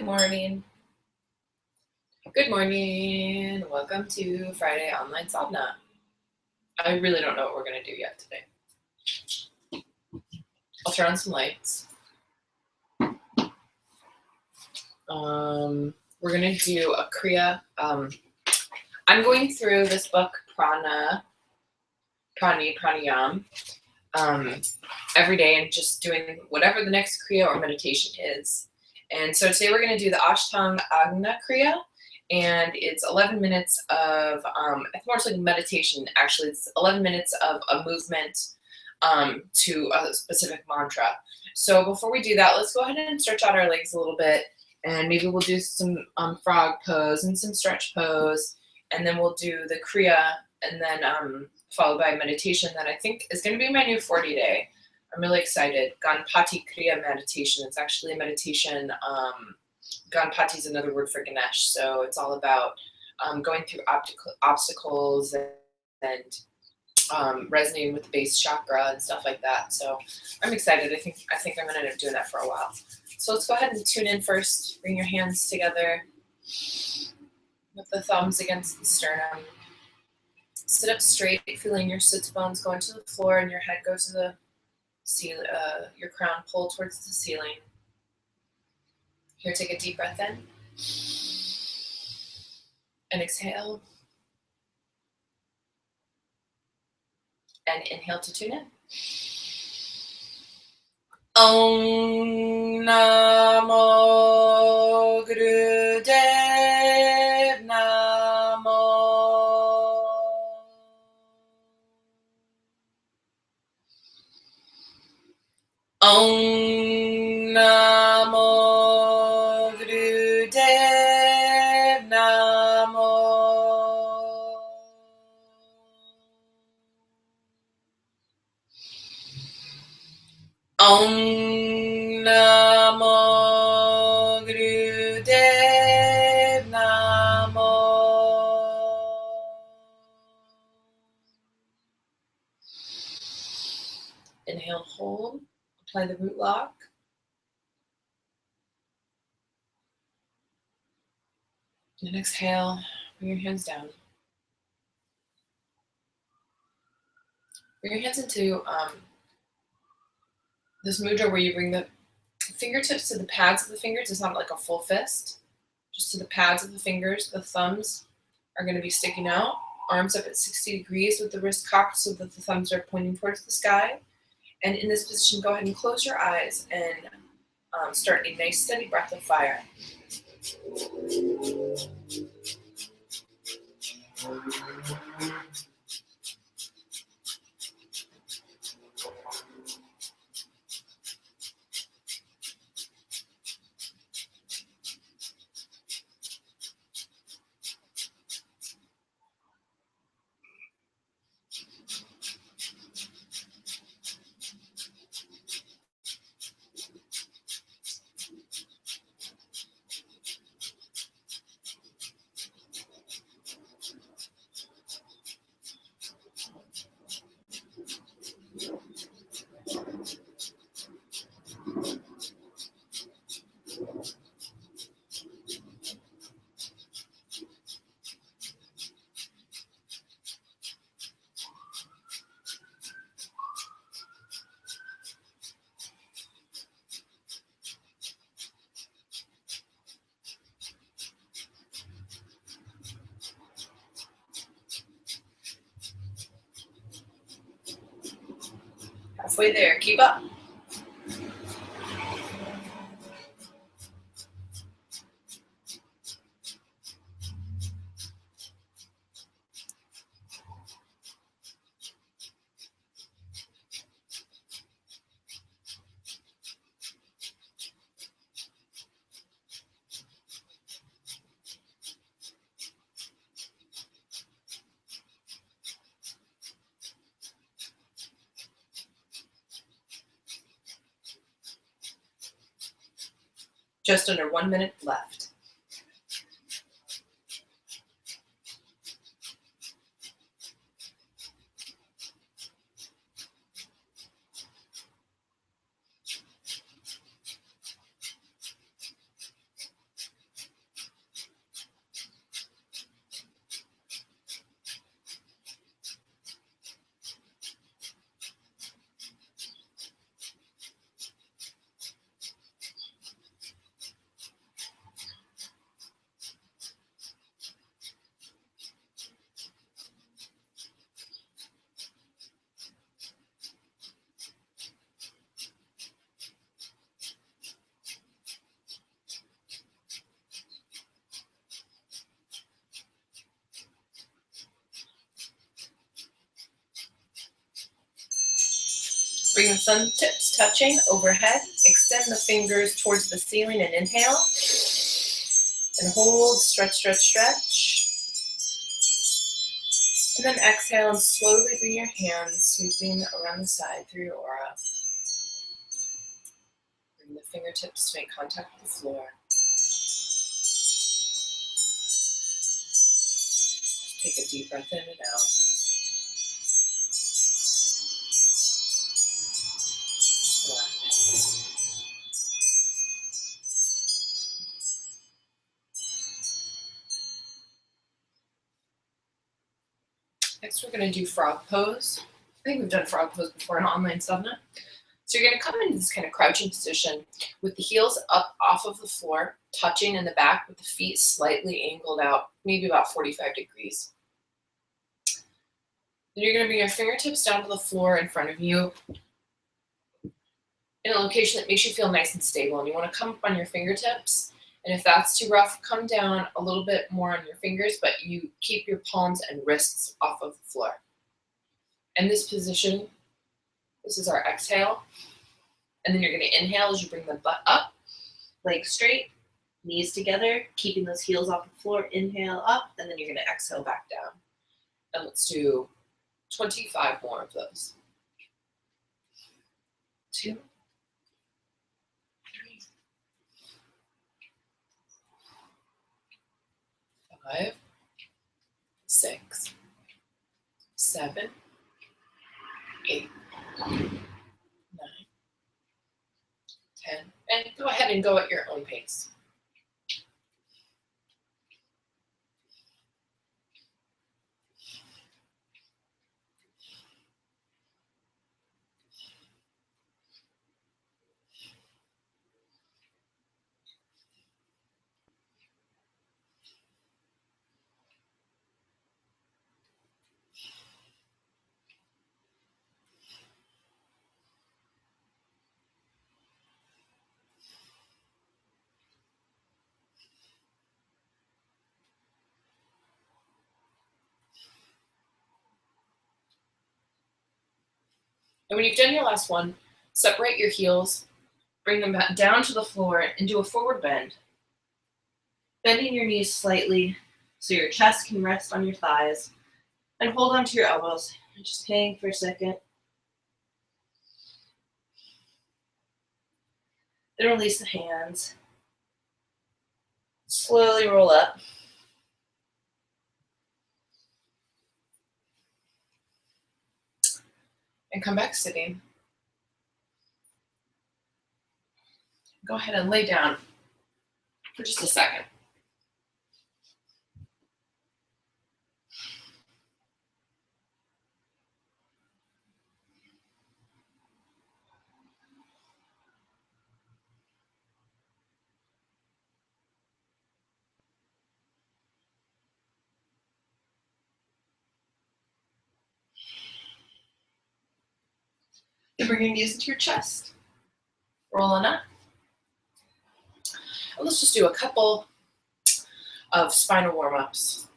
Morning. Good morning. Welcome to Friday Online Sadhana. I really don't know what we're going to do yet today. I'll turn on some lights. We're going to do a Kriya. I'm going through this book, Pranayam, every day and just doing whatever the next Kriya or meditation is. And so today we're going to do the Ashtanga Agna Kriya. And it's 11 minutes of, it's more like meditation, actually. It's 11 minutes of a movement to a specific mantra. So before we do that, let's go ahead and stretch out our legs a little bit. And maybe we'll do some frog pose and some stretch pose. And then we'll do the Kriya, and then followed by meditation that I think is going to be my new 40 day. I'm really excited. Ganpati Kriya meditation. It's actually a meditation. Ganpati is another word for Ganesh, so it's all about going through obstacles and resonating with the base chakra and stuff like that. So I'm excited. I think I'm gonna end up doing that for a while. So let's go ahead and tune in first. Bring your hands together with the thumbs against the sternum. Sit up straight, feeling your sits bones go into the floor and your head go to the ceiling. Your crown pull towards the ceiling. Here, take a deep breath in and exhale. And inhale to tune in. Om Namo Gurudev Namo. Om Namo Gurudev Namo. Om Namo Gurudev Namo. Inhale, hold. Apply the root lock. And exhale, bring your hands down. Bring your hands into this mudra where you bring the fingertips to the pads of the fingers. It's not like a full fist, just to the pads of the fingers. The thumbs are going to be sticking out. Arms up at 60 degrees with the wrist cocked so that the thumbs are pointing towards the sky. And in this position, go ahead and close your eyes and start a nice steady breath of fire. Halfway there, keep up. Just under 1 minute left. the sun tips touching overhead. Extend the fingers towards the ceiling and inhale. And hold, stretch, stretch, stretch. And then exhale and slowly bring your hands sweeping around the side through your aura. Bring the fingertips to make contact with the floor. Take a deep breath in and out. Relax. Next, we're going to do frog pose. I think we've done frog pose before in online sadhana. So you're going to come into this kind of crouching position with the heels up off of the floor, touching in the back with the feet slightly angled out, maybe about 45 degrees. Then you're going to bring your fingertips down to the floor in front of you in a location that makes you feel nice and stable. And you want to come up on your fingertips. And if that's too rough, come down a little bit more on your fingers, but you keep your palms and wrists off of the floor. In this position, this is our exhale. And then you're going to inhale as you bring the butt up, legs straight, knees together, keeping those heels off the floor. Inhale up, and then you're going to exhale back down. And let's do 25 more of those. 2, 3, 5, 6, 7, 8, 9, 10. And go ahead and go at your own pace. And when you've done your last one, separate your heels, bring them back down to the floor and do a forward bend. Bending your knees slightly so your chest can rest on your thighs, and hold on to your elbows. Just hang for a second. Then release the hands. Slowly roll up. And come back sitting. Go ahead and lay down for just a second. And bring your knees into your chest. Rolling up. And let's just do a couple of spinal warm-ups.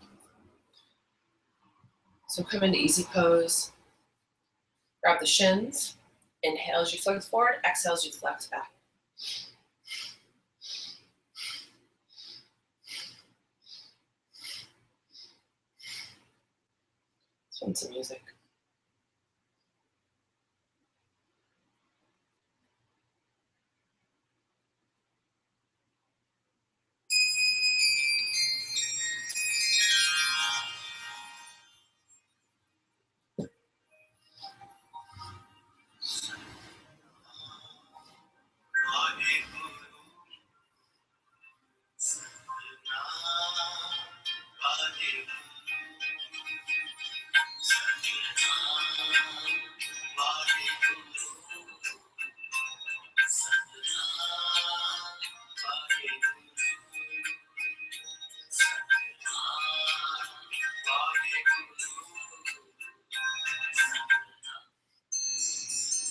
So come into easy pose. Grab the shins. Inhale as you flex forward. Exhale as you flex back. Let's find some music.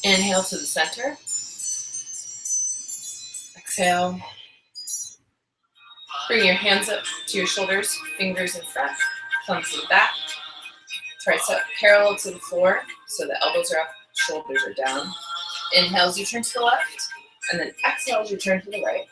Inhale to the center. Exhale. Bring your hands up to your shoulders, fingers in front, thumbs in the back. Tricep parallel to the floor, so the elbows are up, shoulders are down. Inhale as you turn to the left, and then exhale as you turn to the right.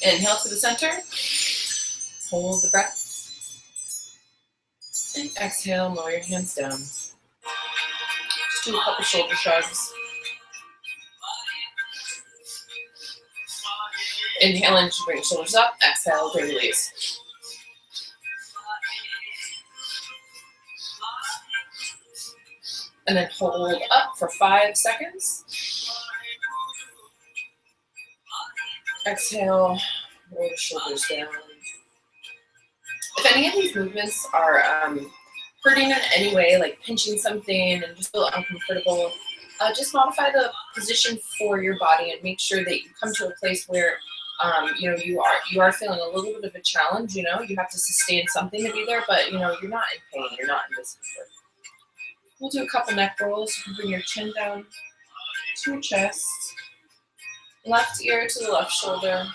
Inhale to the center. Hold the breath. And exhale, lower your hands down. Just do a couple shoulder shrugs. Inhale in to bring your shoulders up. Exhale to release. And then hold up for 5 seconds. Exhale, roll your shoulders down. If any of these movements are hurting in any way, like pinching something and just feel uncomfortable, just modify the position for your body and make sure that you come to a place where you are feeling a little bit of a challenge. You have to sustain something to be there, but you're not in pain, you're not in discomfort. We'll do a couple neck rolls. You can bring your chin down to your chest, left ear to the left shoulder,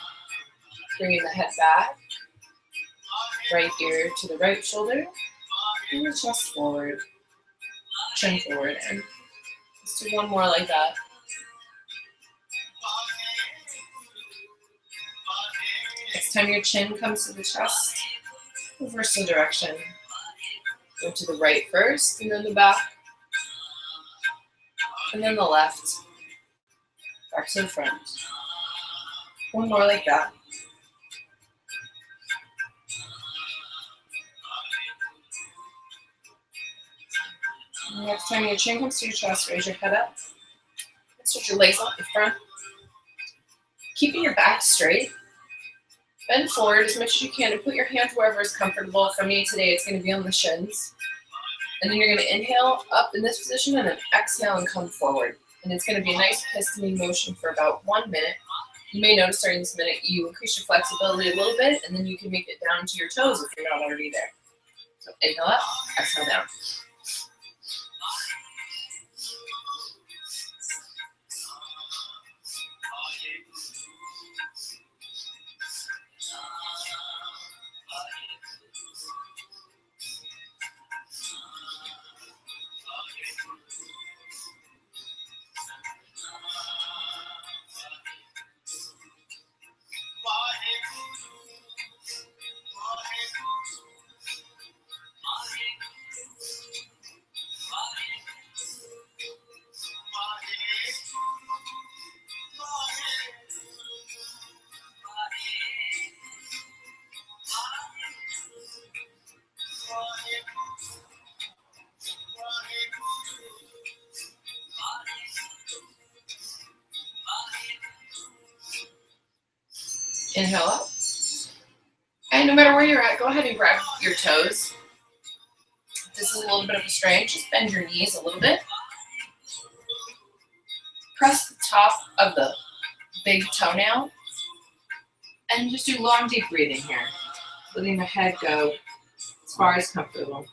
bringing the head back, right ear to the right shoulder, and the chest forward, chin forward, and let's do one more like that. Next time your chin comes to the chest, reverse the direction. Go to the right first, and then the back, and then the left, back to the front. One more like that. Next time your chin comes to your chest, raise your head up. Stretch your legs out in front. Keeping your back straight. Bend forward as much as you can and put your hands wherever is comfortable. For me today, it's going to be on the shins. And then you're going to inhale up in this position and then exhale and come forward. And it's going to be a nice piston motion for about 1 minute. You may notice during this minute you increase your flexibility a little bit, and then you can make it down to your toes if you're not already there. So inhale up, exhale down. Inhale up. And no matter where you're at, go ahead and grab your toes. If this is a little bit of a strain, just bend your knees a little bit. Press the top of the big toenail. And just do long, deep breathing here. Letting the head go as far as comfortable.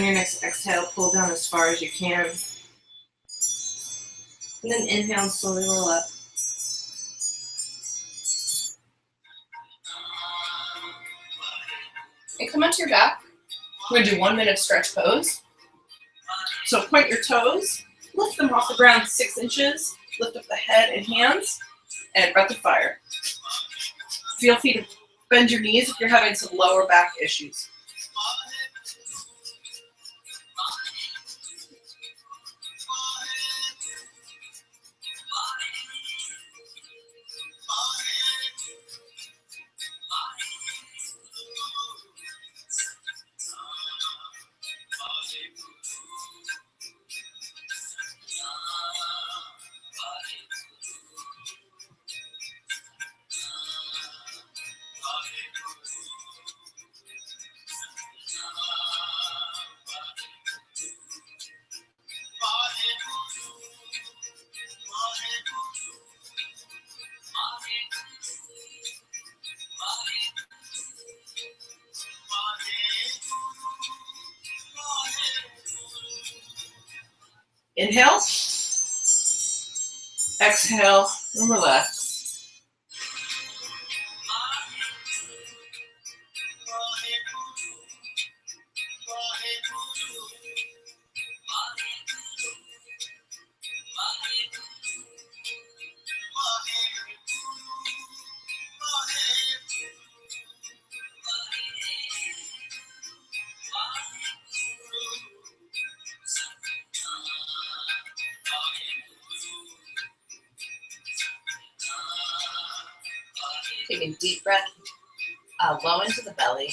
On your next exhale, pull down as far as you can. And then inhale and slowly roll up. And come onto your back. We're going to do 1 minute stretch pose. So point your toes, lift them off the ground 6 inches, lift up the head and hands, and breath of fire. Feel free to bend your knees if you're having some lower back issues. Inhale, exhale, and relax. Take a deep breath, low into the belly,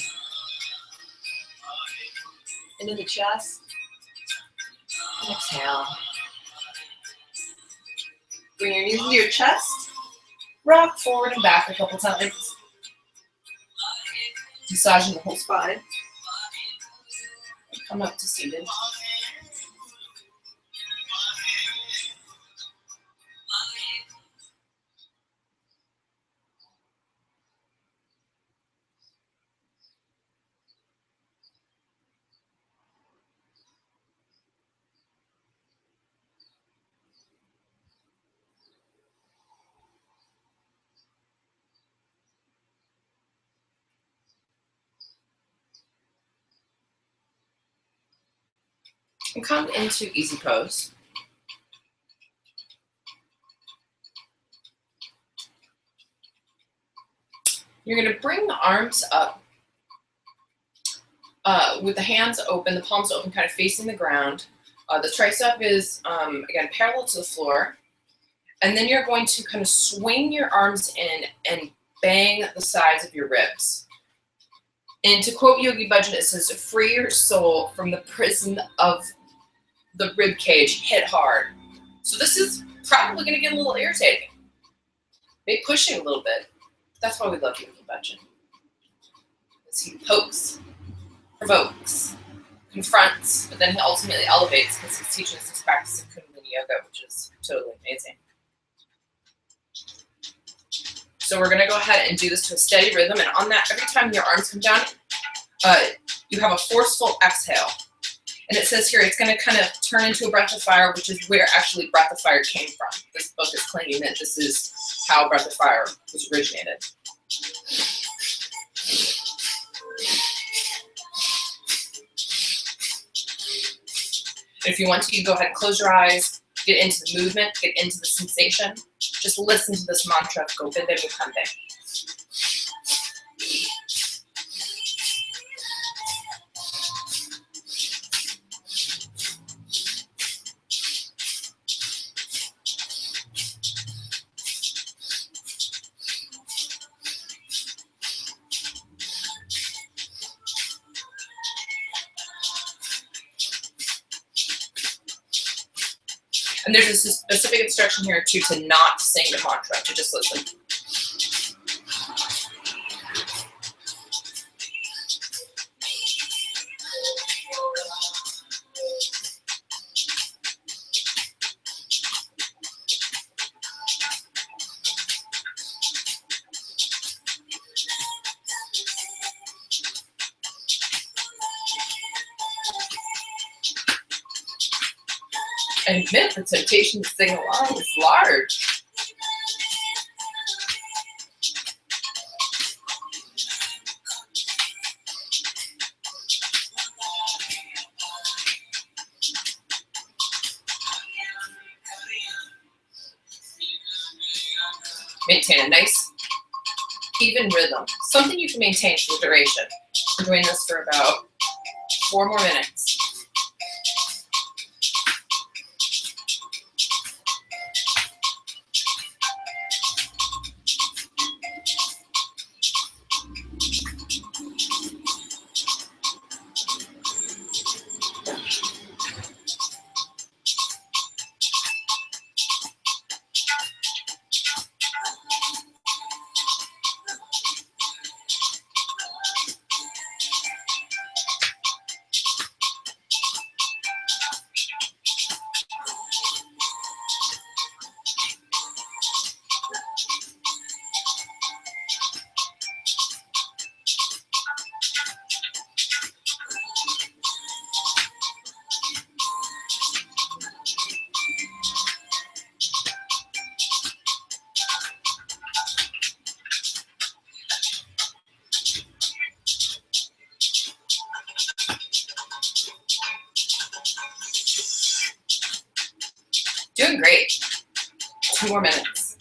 into the chest, and exhale. Bring your knees into your chest, rock forward and back a couple times, massaging the whole spine. Come up to seated. And come into easy pose. You're going to bring the arms up with the hands open, the palms open, kind of facing the ground. The tricep is, again, parallel to the floor. And then you're going to kind of swing your arms in and bang the sides of your ribs. And to quote Yogi Bhajan, it says, free your soul from the prison of the rib cage, hit hard. So this is probably going to get a little irritating. Maybe pushing a little bit. That's why we love Yogi Bhajan. Because he pokes, provokes, confronts, but then he ultimately elevates because he's teaching us this practice of Kundalini Yoga, which is totally amazing. So we're going to go ahead and do this to a steady rhythm. And on that, every time your arms come down, you have a forceful exhale. And it says here, it's going to kind of turn into a breath of fire, which is where actually Breath of Fire came from. This book is claiming that this is how Breath of Fire was originated. If you want to, you go ahead and close your eyes, get into the movement, get into the sensation. Just listen to this mantra, Gopinde Mukande. And there's a specific instruction here too to not sing the mantra, to just listen. admit the temptation to sing along is large. Maintain a nice, even rhythm. Something you can maintain for the duration. We're doing this for about 4 more minutes. Doing great. 2 more minutes.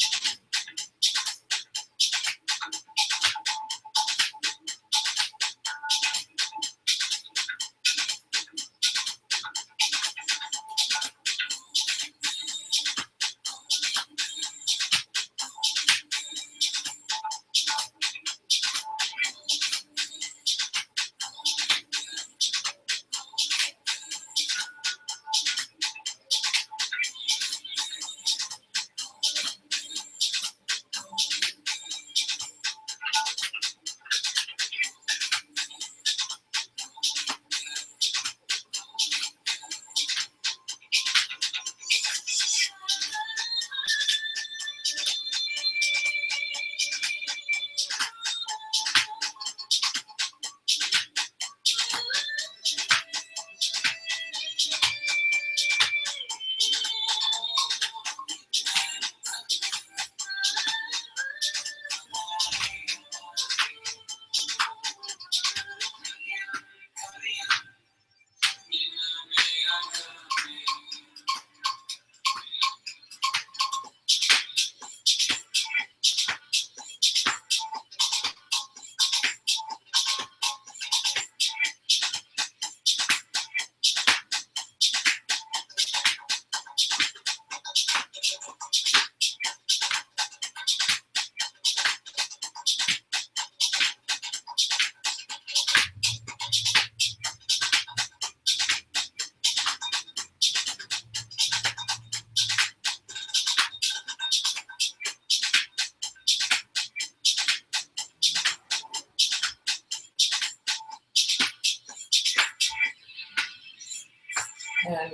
And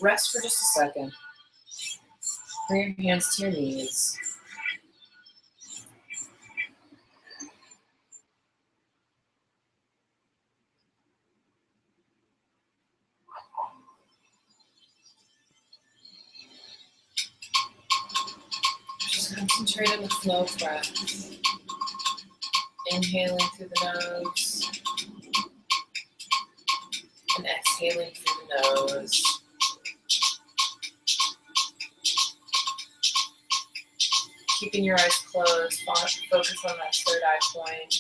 rest for just a second. Bring your hands to your knees. Just concentrate on the flow breath. Inhaling through the nose and exhaling through the nose. Keeping your eyes closed, focus on that third eye point.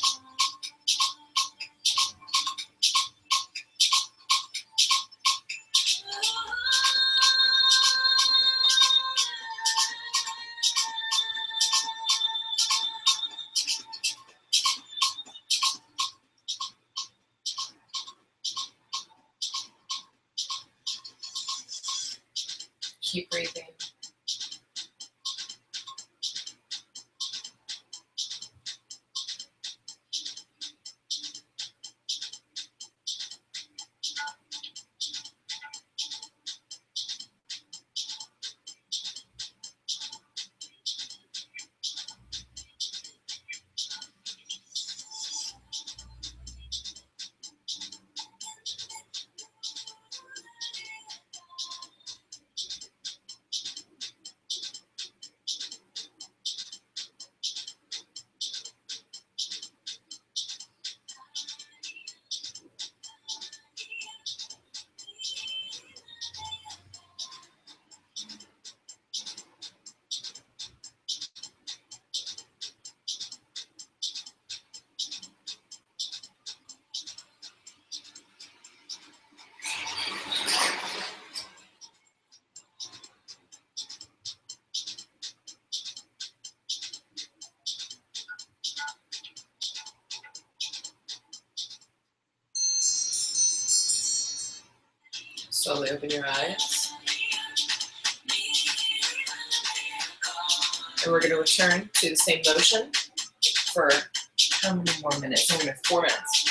Keep breathing. Slowly open your eyes. And we're going to return to the same motion for how many more minutes? We're going to 4 minutes.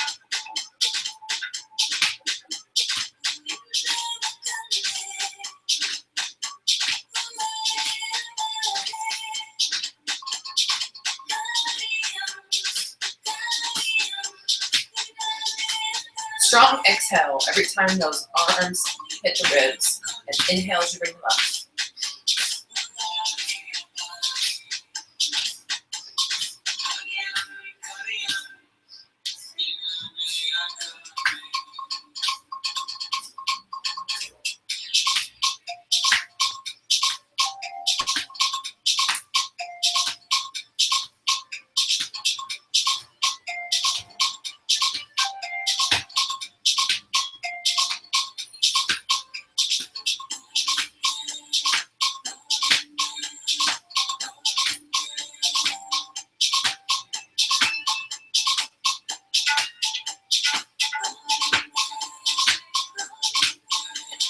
Strong exhale every time those arms hit the ribs, and inhale as you bring them up.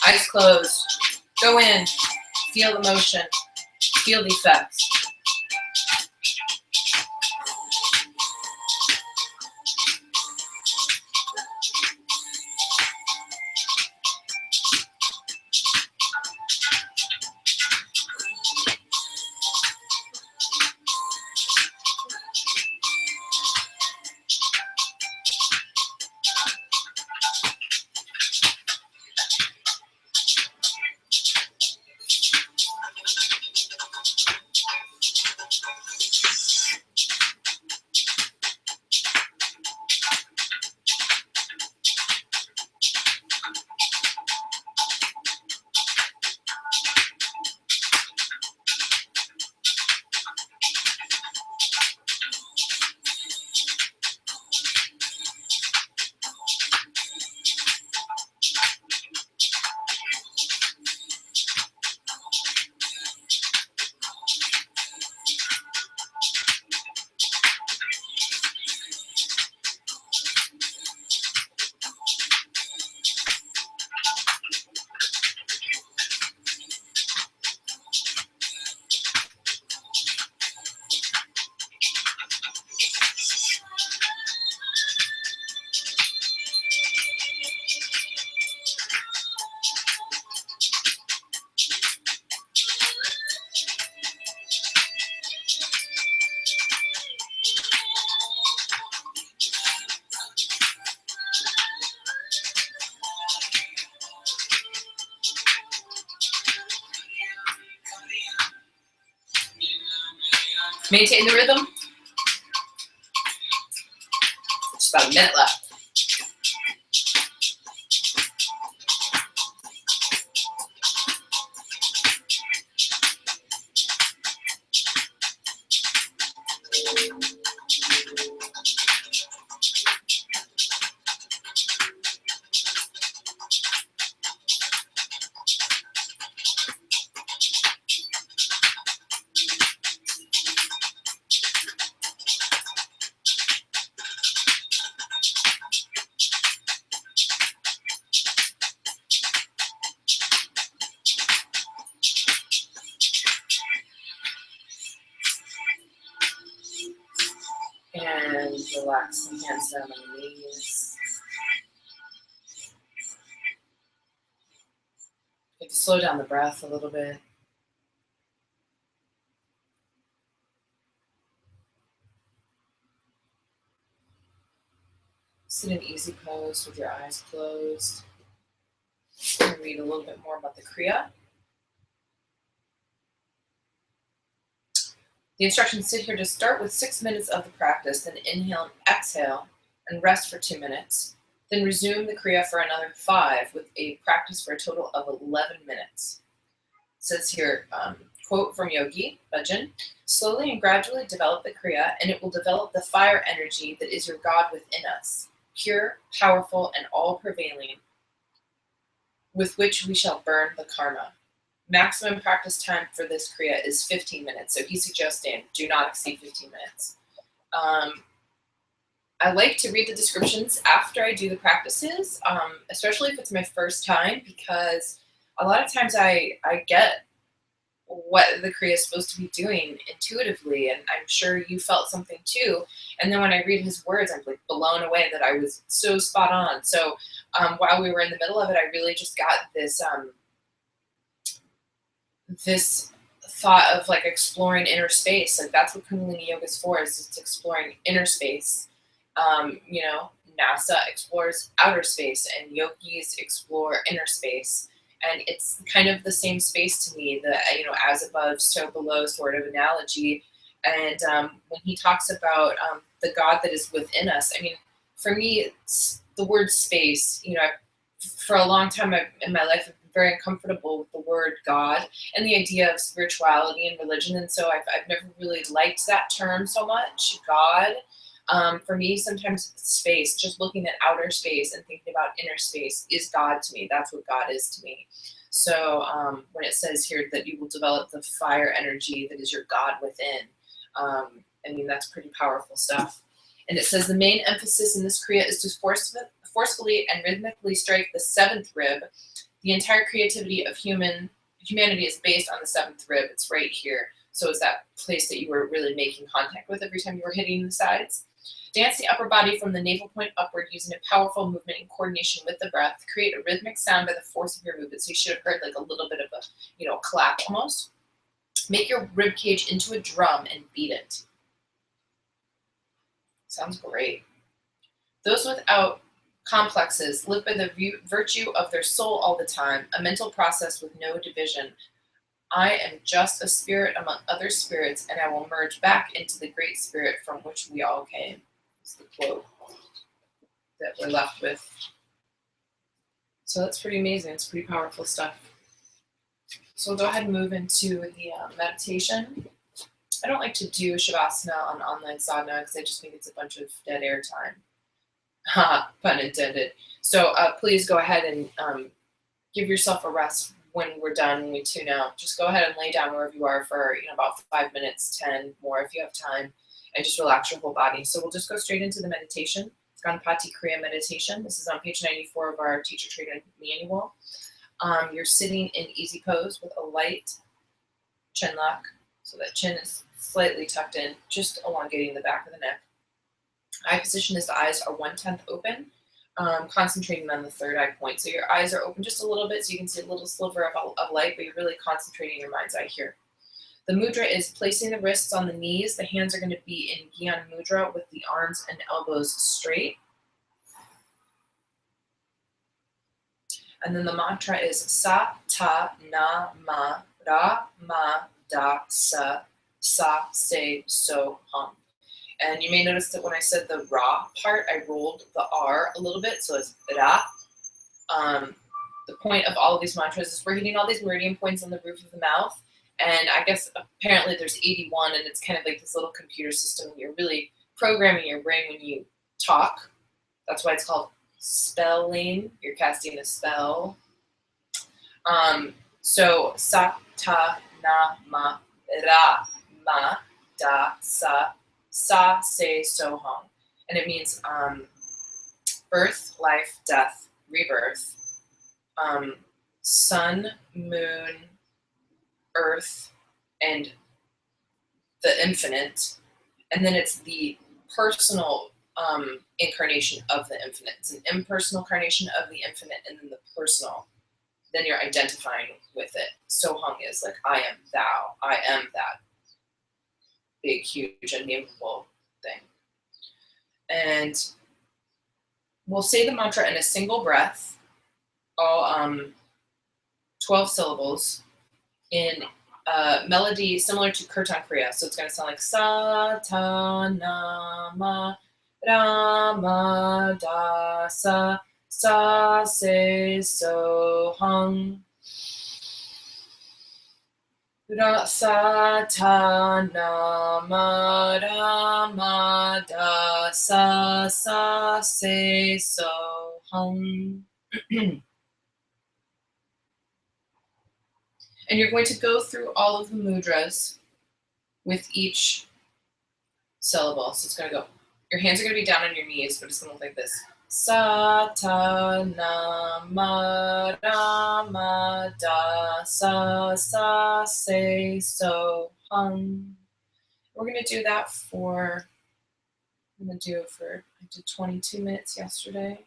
Eyes closed. Go in. Feel the motion. Feel the effects. Maintain the rhythm. Just about a minute left. And relax the hands down on the knees. You have to slow down the breath a little bit. Sit in easy pose with your eyes closed. And read a little bit more about the Kriya. The instructions sit here to start with 6 minutes of the practice, then inhale and exhale and rest for 2 minutes. Then resume the Kriya for another 5 with a practice for a total of 11 minutes. It says here, quote from Yogi Bhajan, slowly and gradually develop the Kriya and it will develop the fire energy that is your God within us, pure, powerful, and all-prevailing, with which we shall burn the karma. Maximum practice time for this Kriya is 15 minutes. So he's suggesting do not exceed 15 minutes. I like to read the descriptions after I do the practices, especially if it's my first time, because a lot of times I get what the Kriya is supposed to be doing intuitively, and I'm sure you felt something too. And then when I read his words, I'm like blown away that I was so spot on. So while we were in the middle of it, I really just got this thought of like exploring inner space. Like that's what Kundalini Yoga is for, is it's exploring inner space. You know, NASA explores outer space and yogis explore inner space. And it's kind of the same space to me, the, you know, as above, so below sort of analogy. And when he talks about the God that is within us, I mean, for me, it's the word space, you know, for a long time in my life, I've been very uncomfortable with the word God and the idea of spirituality and religion. And so I've never really liked that term so much, God. For me, sometimes space, just looking at outer space and thinking about inner space is God to me. That's what God is to me. So when it says here that you will develop the fire energy that is your God within, I mean, that's pretty powerful stuff. And it says the main emphasis in this Kriya is to forcefully and rhythmically strike the seventh rib. The entire creativity of humanity is based on the seventh rib. It's right here. So it's that place that you were really making contact with every time you were hitting the sides. Dance the upper body from the navel point upward using a powerful movement in coordination with the breath. Create a rhythmic sound by the force of your movement. So you should have heard like a little bit of a, you know, clap almost. Make your rib cage into a drum and beat it. Sounds great. Those without complexes live by the virtue of their soul all the time, a mental process with no division. I am just a spirit among other spirits, and I will merge back into the great spirit from which we all came. It's the quote that we're left with. So that's pretty amazing. It's pretty powerful stuff. So we'll go ahead and move into the meditation. I don't like to do Shavasana on online sadhana because I just think it's a bunch of dead air time. Pun intended. So please go ahead and give yourself a rest when we're done, when we tune out. Just go ahead and lay down wherever you are for, you know, about 5 minutes, 10 more if you have time, and just relax your whole body. So we'll just go straight into the meditation. Ganpati Kriya meditation. This is on page 94 of our teacher training manual. You're sitting in easy pose with a light chin lock, so that chin is slightly tucked in, just elongating the back of the neck. Eye position is the eyes are 1/10 open, concentrating on the third eye point. So your eyes are open just a little bit so you can see a little sliver of light, but you're really concentrating your mind's eye here. The mudra is placing the wrists on the knees. The hands are going to be in Gyan mudra with the arms and elbows straight. And then the mantra is Sa Ta Na Ma Ra Ma Da Sa Sa Se So Hum. And you may notice that when I said the Ra part, I rolled the R a little bit, so it's Ra. The point of all of these mantras is we're hitting all these meridian points on the roof of the mouth. And I guess apparently there's 81, and it's kind of like this little computer system. You're really programming your brain when you talk. That's why it's called spelling. You're casting a spell. So sa ta na ma ra ma da sa sa se so hum, and it means birth, life, death, rebirth, sun, moon, earth, and the infinite, and then it's the personal incarnation of the infinite. It's an impersonal incarnation of the infinite, and then the personal. Then you're identifying with it. So hung is like, I am thou. I am that big, huge, unnameable thing. And we'll say the mantra in a single breath, all 12 syllables, in a melody similar to Kirtan Kriya. So it's going to sound like Sa Ta Na Ma Ra Ma Da Sa Sa Se So Hum. Ra Sa Ta Na Ma Ra Ma Da Sa Sa Se So Hum. And you're going to go through all of the mudras with each syllable. So it's going to go Your hands are going to be down on your knees, but it's going to look like this. Satanamaramada sa sa se so hum. We're going to do that for, I'm going to do it for, I did 22 minutes yesterday.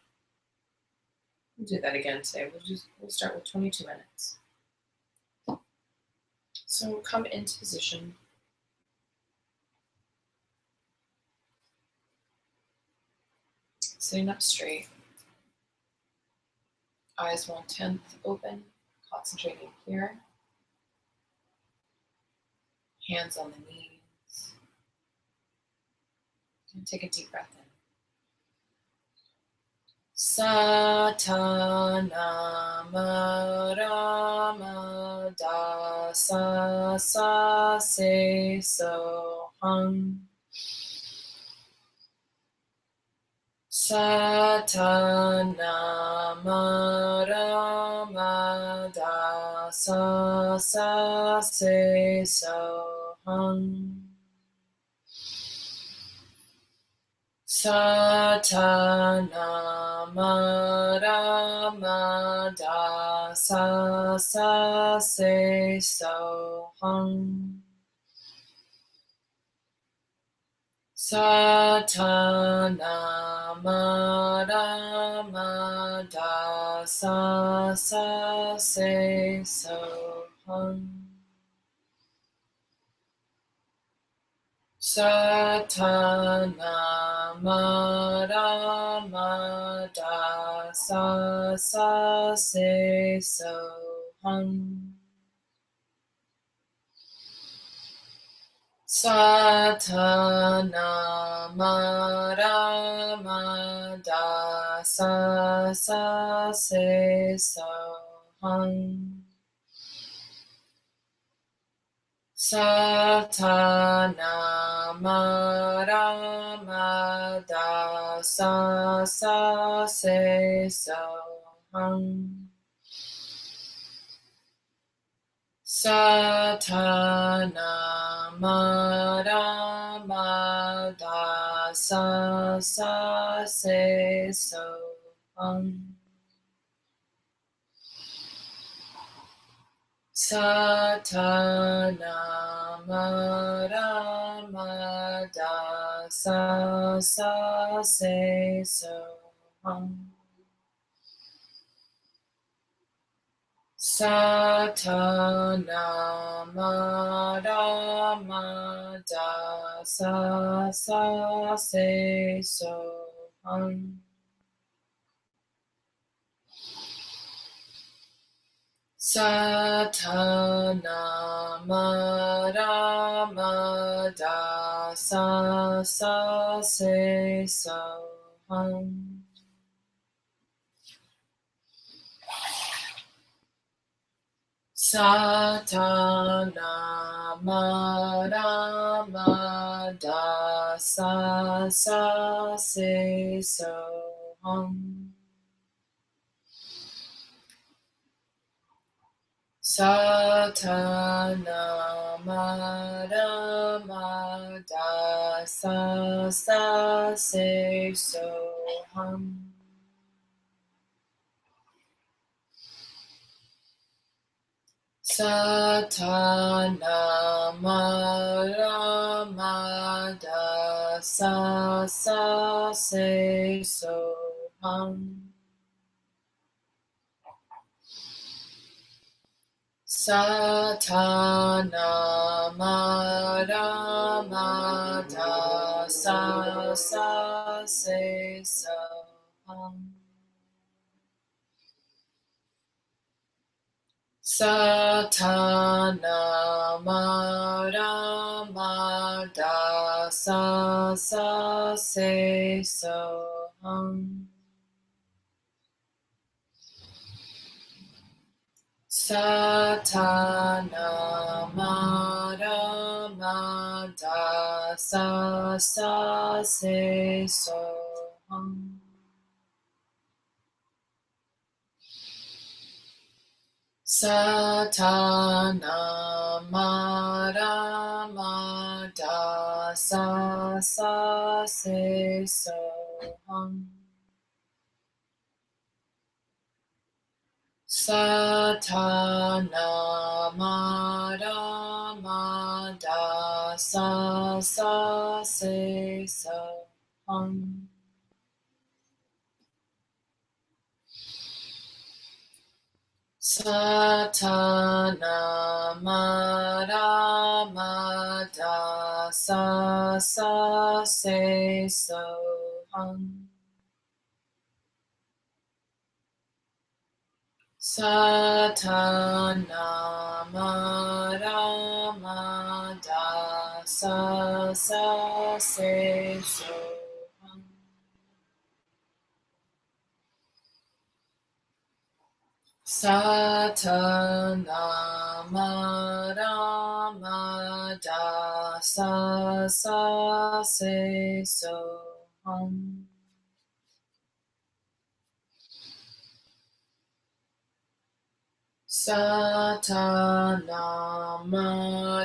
We'll do that again today. We'll start with 22 minutes. So come into position. Sitting up straight. Eyes 1/10 open, concentrating here. Hands on the knees. And take a deep breath in. Satanamaramada sa sa se so hum. Satanamaramada sa sa se so hum. Satanamaramada sa sa se so hum. Satanamaramada sa sa se so hum. Satanamaramada sa sa se so hum. Satanamaramada sa sa se so hum. Satanamaramada sa sa se so hum. Satanamaramada sa sa se so hum. Satanamaramada sa sa se so hum. Satanamaramada sa sa se so hum. Satanamaramada sa sa se so hum. Satanamaramada sa sa se so hum. Satanamaramada sa sa se so hum. Satanamaramada sa sa se so hum. Satanamaramada sa sa se so hum. Satanamaramada sa sa se so hum. Satanamaramada sa sa se so hum. Satanamaramada sa sa se so hum. Sa ta na ma da ma da sa sa se so hum. Sa ta na ma da sa sa se so hum. Sa ta na ma da sa sa se so hum. Sa ta na ma da sa sa se so hum. Sa ta na ma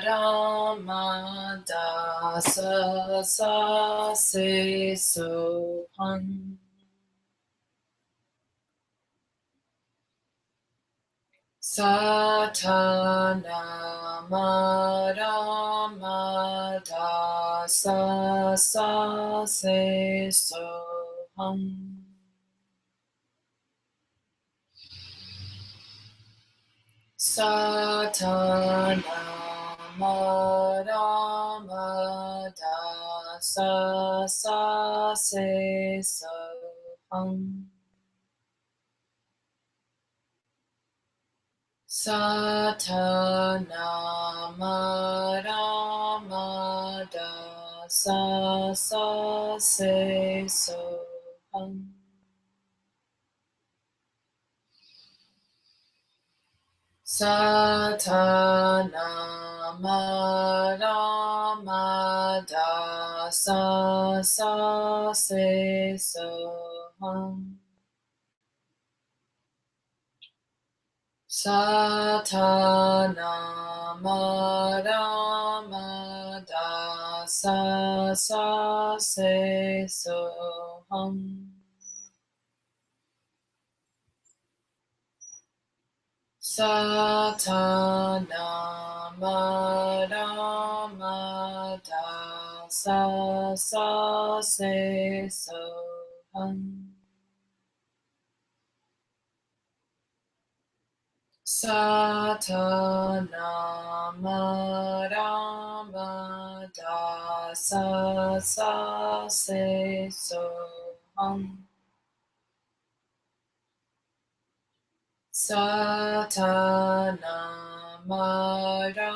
da sa sa se so hum. Sa ta na ma da sa sa se so hum. Sa ta na ma da sa sa se so hum. Sa ta na ma da sa sa se so hum. Sa ta na ma da sa sa se so hum. Sa ta na ma da sa sa se so hum. Sa ta na ma da sa sa se so hum. Sa ta na ma da sa sa se so hum. Sa ta na ma da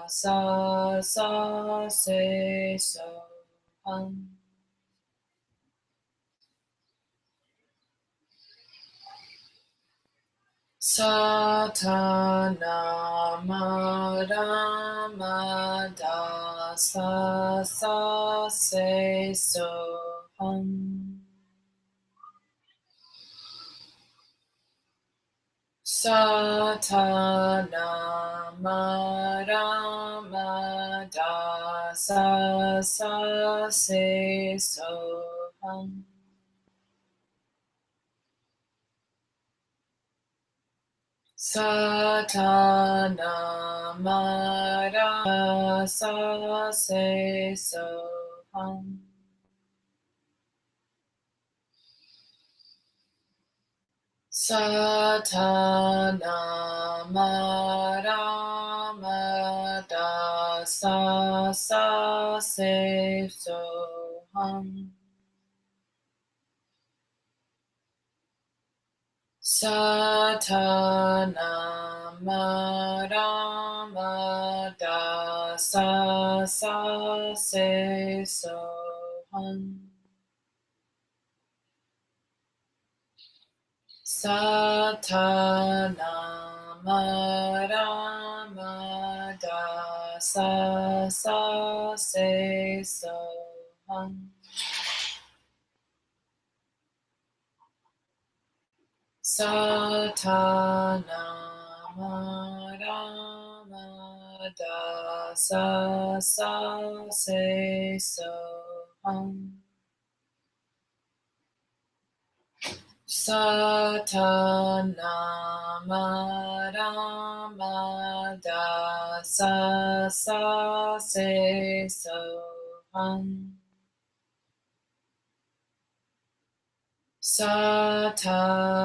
sa sa se so hum. Sa ta na ma da sa sa se so hum. Sa ta na ma da sa sa se so hum. Sa ta na ma da sa se so hum. Sa ta na ma da sa sa se so hum. Sa ta na ma da sa sa se so hum. Sa ta na ma da sa sa se so hum. Sa ta na ma da sa sa se so hum. Satanama da sa sa se so hum. Satanama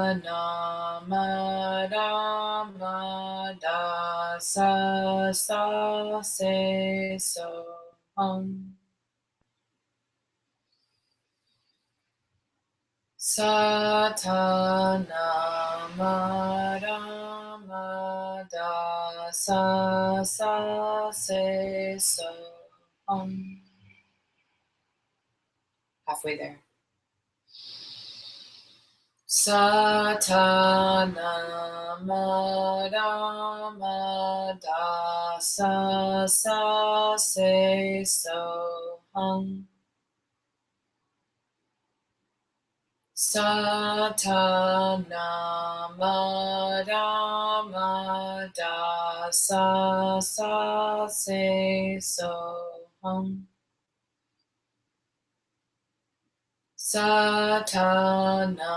da sa sa se so hum. Satanama da sa sa se so hum. Halfway there. Satanama da sa sa se so hum. Satanama da sa sa se so hum. Satanama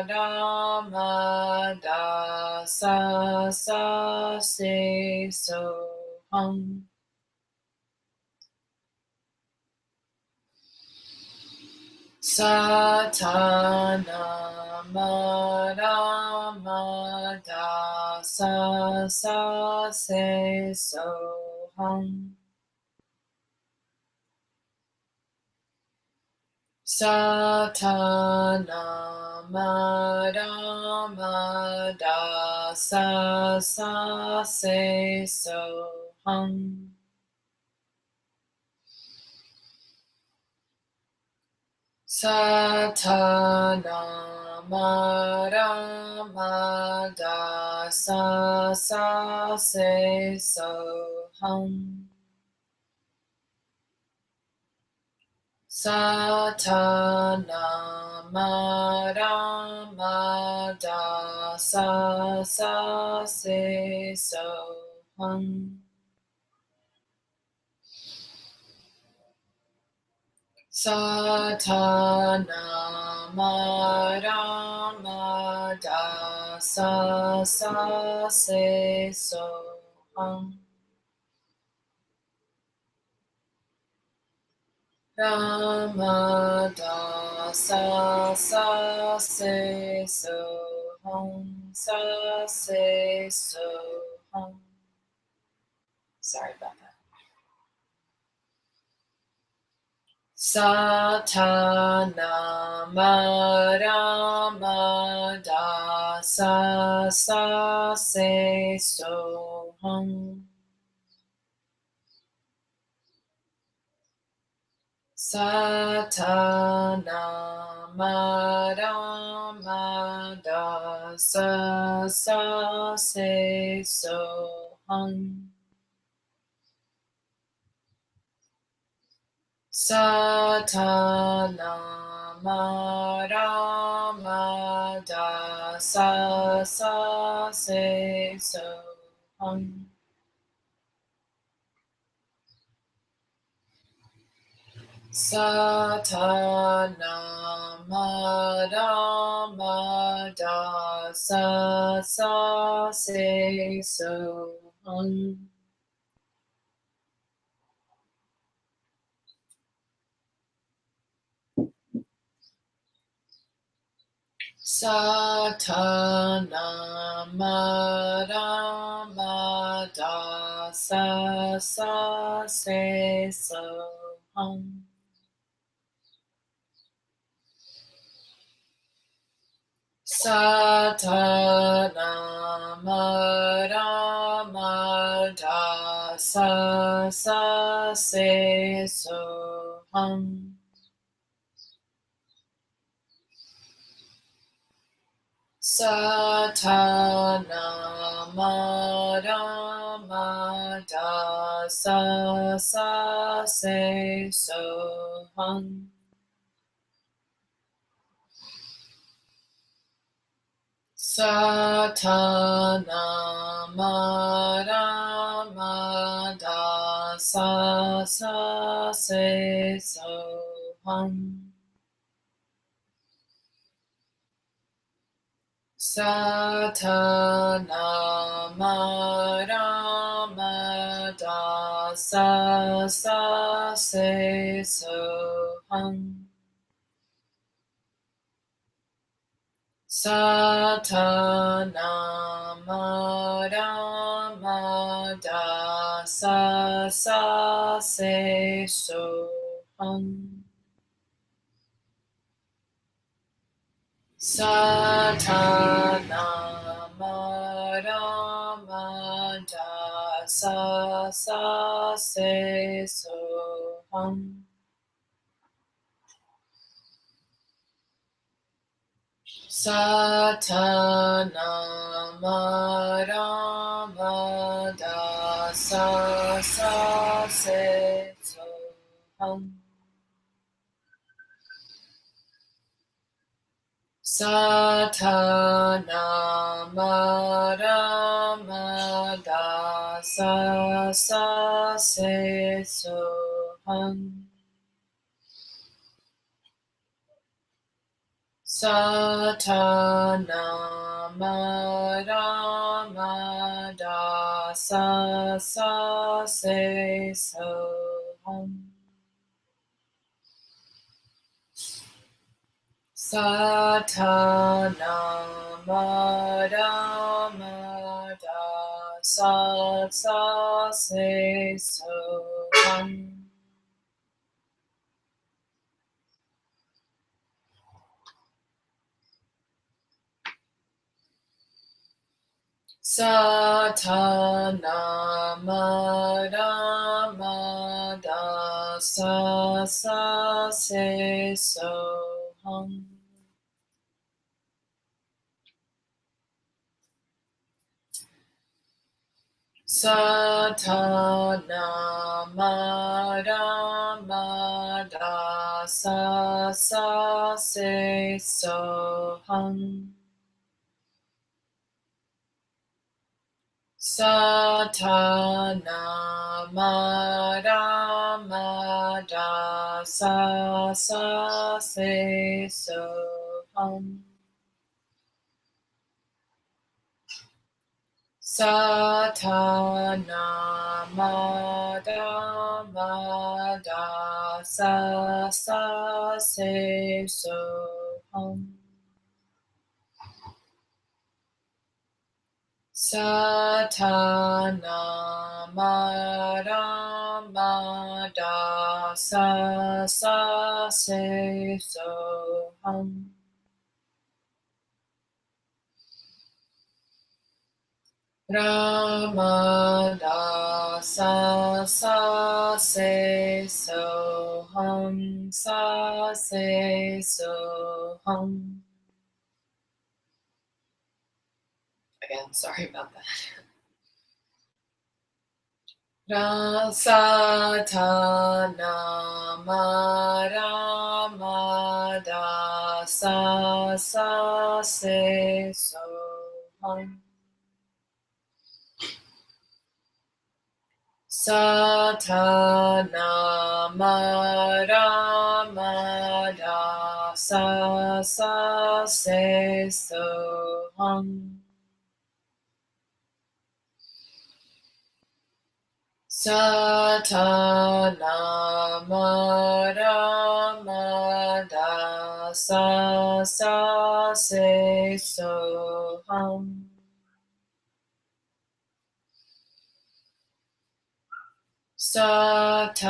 da sa sa se so hum. Satanama da sa sa se so hum. Satanama da sa sa se so hum. Satanama da sa sa se so hum. Satanama da sa sa se so hum. Satanama da sa sa se so hum. Rama da sa sa se so hum. Sa se so hum. Sorry about that. Satanama da sa sa se so hum. Satanama da sa sa se so hum. Satanama da sa sa se so hum. Satanama da sa sa se so hum. Satanama da sa sa se so hum. Satanama da sa sa se so hum. Satanama da sa sa se so hum. Satanamada sa sa se so hum. Satanamada sa sa se so hum. Satanamada sa sa se so hum. Satanamada sa sa se so hum. Satanamada sa sa se so hum. Satanamada sa sa se so hum. Satanamada sa sa se so hum. Satanamada sa sa se so hum. Satanamada sa sa se so hum. Satanamada sa sa se so hum. Satanamada sa sa se so hum. Satanamada sa sa se so hum. Satanamada sa sa se so hum. Ramada sa sa se so hum. Sa se so hum. Again, sorry about that. Satanamada sa sa se so hum. Satanamada sa sa se so hum. Satanamada sa sa se so hum. Satanamada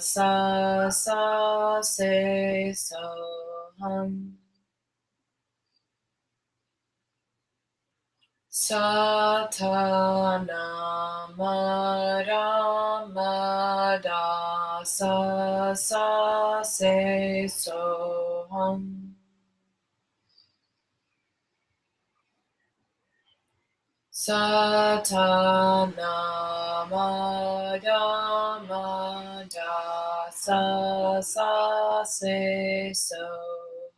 sa sa se so hum. Satanamada sa sa se so hum. Satanamada sa sa se so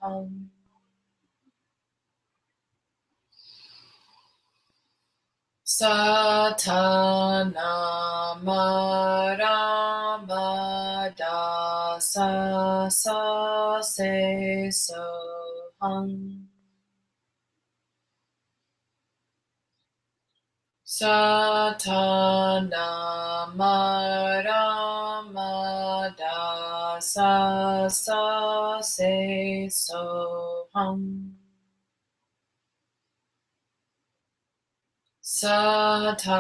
hum. Satanamada sa sa se so hum. Satanamada sa sa se so hum. Satanamada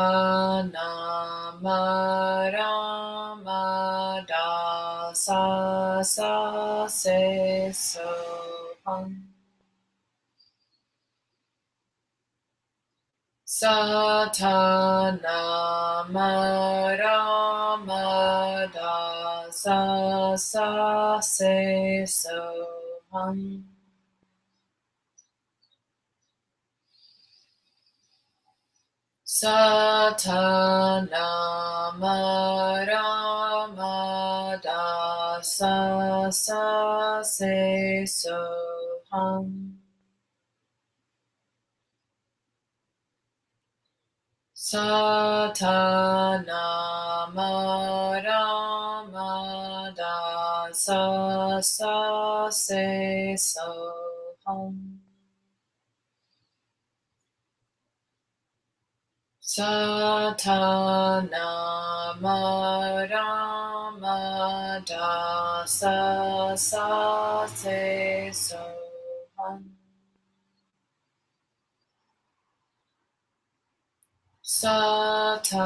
sa sa se so hum. Satanamada sa sa se so hum. Satanamada sa sa se so hum. Satanamada sa sa se so hum. Satanamada sa sa se so hum. Satanamada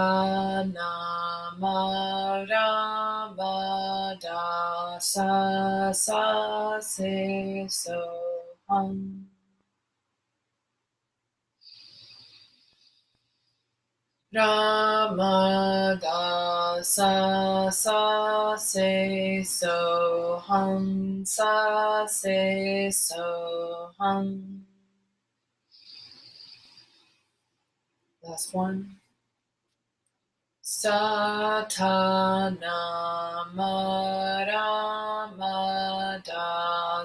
sa sa se so hum. Ramada sa sa se so hum sa se so hum. Last one. Satanamada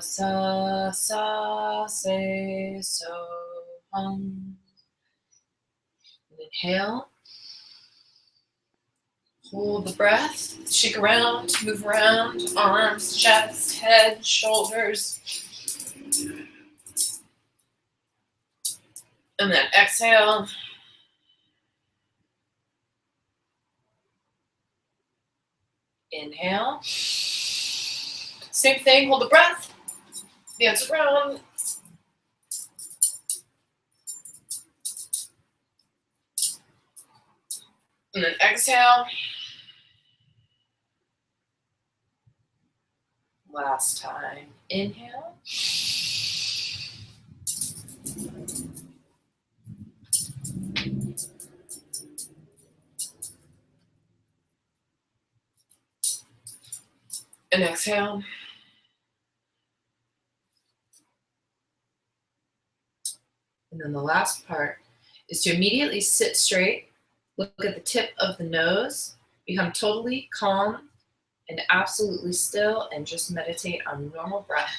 sa sa se so hum. Inhale. Hold the breath. Shake around, move around, arms, chest, head, shoulders. And then exhale. Inhale. Same thing, hold the breath. Dance around. And then exhale. Last time. Inhale. And exhale. And then the last part is to immediately sit straight, look at the tip of the nose, become totally calm and absolutely still, and just meditate on normal breath.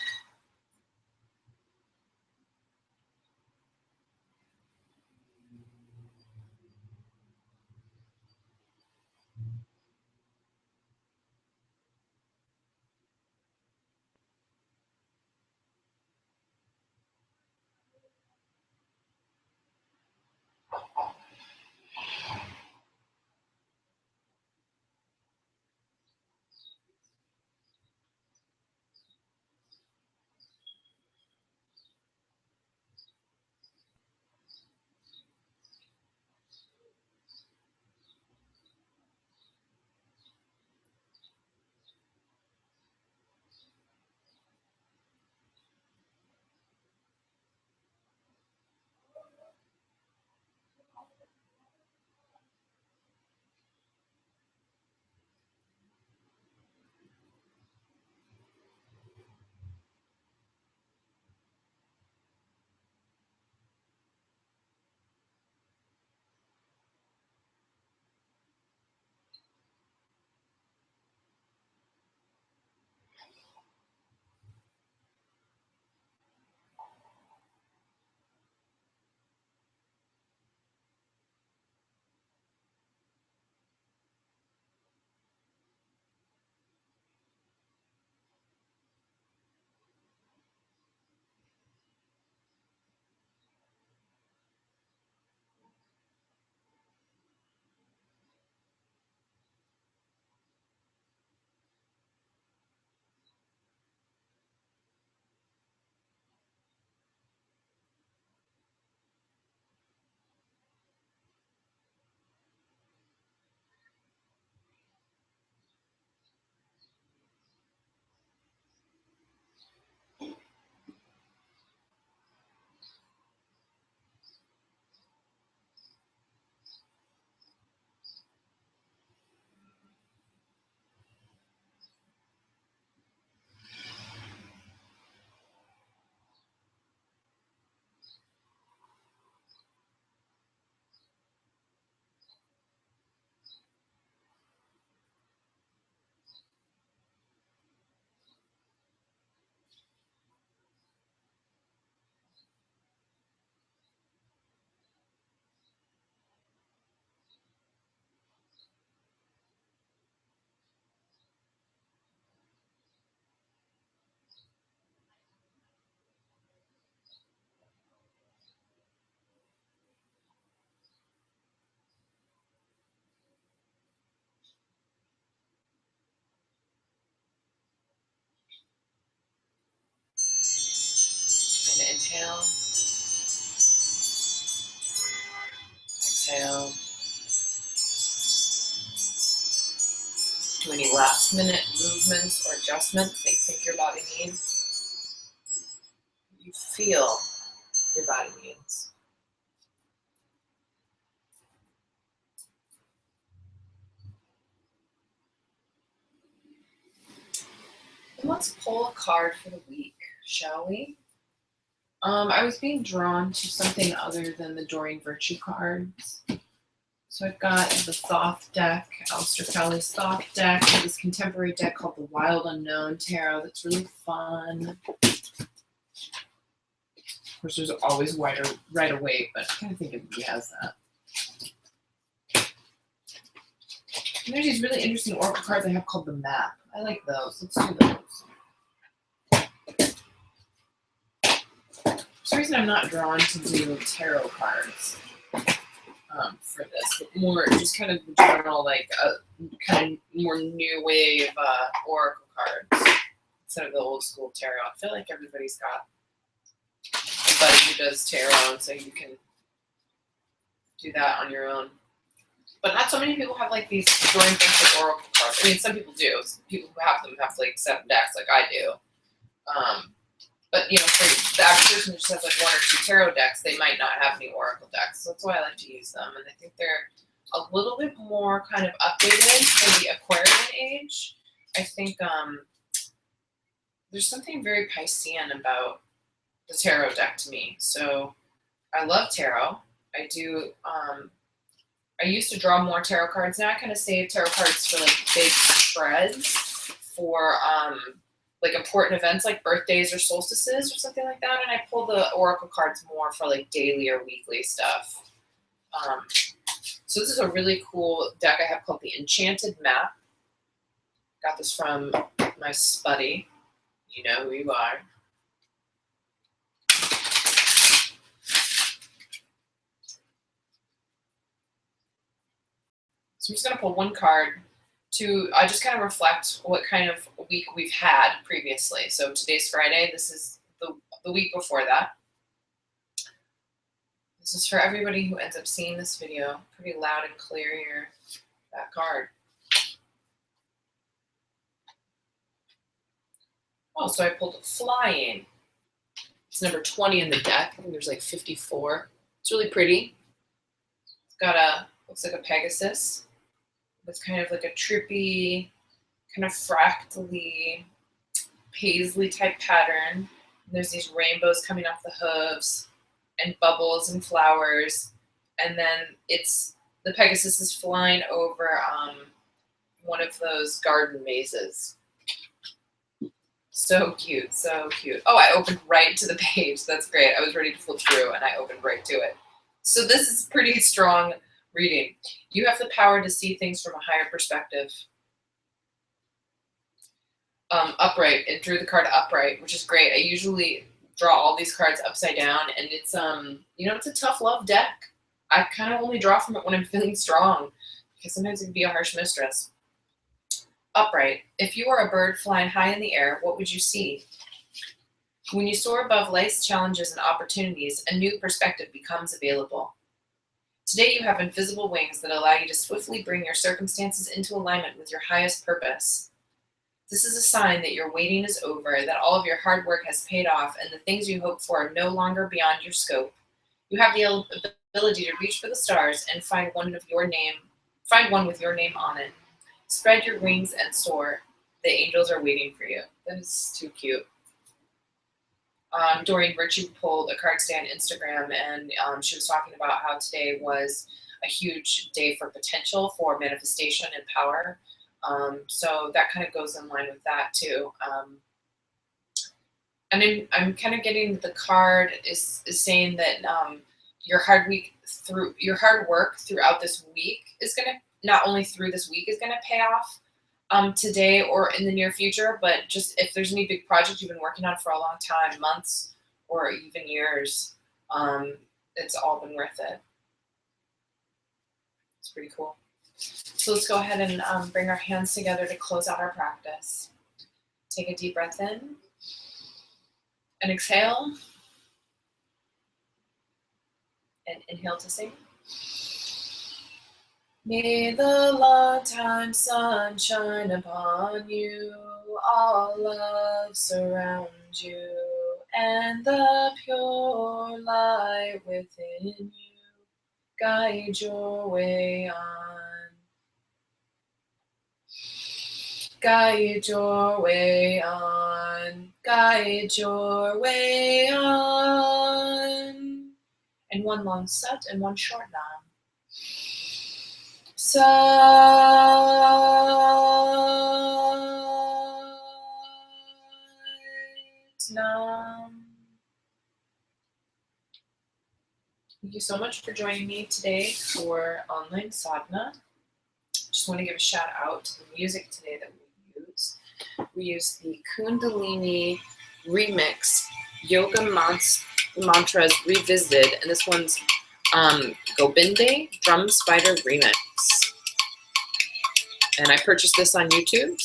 down. Do any last minute movements or adjustments that you think your body needs. You feel your body needs. And let's pull a card for the week, shall we? I was being drawn to something other than the Doreen Virtue cards. So I've got the Thoth deck, Aleister Crowley's Thoth deck, this contemporary deck called the Wild Unknown Tarot that's really fun. Of course, there's always Rider Waite, but I kind of think he has that. And there's these really interesting oracle cards I have called the Map. I like those. Let's do those. For some reason, I'm not drawn to do tarot cards for this, but more just kind of general, like kind of more new wave oracle cards instead of the old school tarot. I feel like everybody's got somebody who does tarot, and so you can do that on your own. But not so many people have like these Doreen Virtue oracle cards. I mean, some people do. Some people who have them have like 7 decks, like I do. But you know, for the average person who just has like 1 or 2 tarot decks, they might not have any oracle decks. So that's why I like to use them, and I think they're a little bit more kind of updated for the Aquarian age. I think there's something very Piscean about the tarot deck to me. So I love tarot. I do. I used to draw more tarot cards. Now I kind of save tarot cards for like big spreads for like important events like birthdays or solstices or something like that. And I pull the oracle cards more for like daily or weekly stuff. So this is a really cool deck I have called the Enchanted Map. Got this from my Spuddy. You know who you are. So I'm just going to pull one card to just kind of reflect what kind of week we've had previously. So today's Friday. This is the week before that. This is for everybody who ends up seeing this video. Pretty loud and clear here, that card. Oh, so I pulled Flying. It's number 20 in the deck. I think there's like 54. It's really pretty. It's got looks like a Pegasus. It's kind of like a trippy, kind of fractally, paisley type pattern. And there's these rainbows coming off the hooves and bubbles and flowers. And then the Pegasus is flying over one of those garden mazes. So cute, so cute. Oh, I opened right to the page. That's great. I was ready to flip through and I opened right to it. So this is pretty strong reading. You have the power to see things from a higher perspective. Upright, and drew the card upright, which is great. I usually draw all these cards upside down, and it's it's a tough love deck. I kind of only draw from it when I'm feeling strong, because sometimes it can be a harsh mistress. Upright. If you were a bird flying high in the air, what would you see? When you soar above life's challenges and opportunities, a new perspective becomes available. Today you have invisible wings that allow you to swiftly bring your circumstances into alignment with your highest purpose. This is a sign that your waiting is over, that all of your hard work has paid off, and the things you hope for are no longer beyond your scope. You have the ability to reach for the stars and find one with your name on it. Spread your wings and soar. The angels are waiting for you. That is too cute. Doreen Virtue pulled a card today on Instagram, and she was talking about how today was a huge day for potential, for manifestation and power. So that kind of goes in line with that too. And I'm kind of getting the card is saying that your hard work throughout this week is gonna, not only through this week, is gonna pay off today or in the near future, but just if there's any big project you've been working on for a long time, months or even years, it's all been worth it. It's pretty cool. So let's go ahead and bring our hands together to close out our practice. Take a deep breath in and exhale, and inhale to sing. May the long time sun shine upon you, all love surround you, and the pure light within you guide your way on. Guide your way on. Guide your way on. And one long set and one short nam. Sat Nam. Thank you so much for joining me today for online sadhana. Just want to give a shout out to the music today that we use. We use the Kundalini Remix Yoga Mantras Revisited, and this one's Gobinde Drum Spider Remix. And I purchased this on YouTube,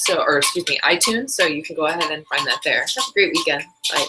iTunes, so you can go ahead and find that there. Have a great weekend. Bye.